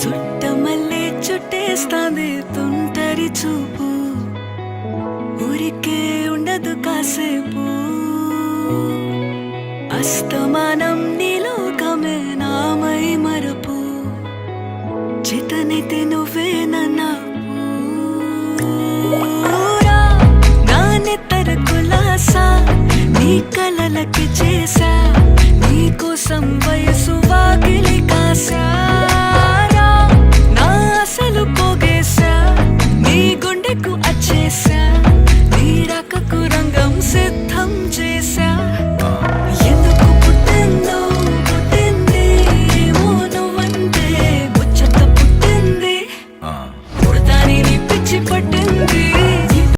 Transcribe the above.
చుట్టమల్లే చుట్టేస్తాంది తుంటరి చూపు, ఊరికే ఉండదు కాసేపు. అస్తమానం నీలోకమే నామై మరపు, చితనైతే నువ్వే నన్నా నానెత్తర కులాసా నీ కలలకి చేసా, నీ కోసం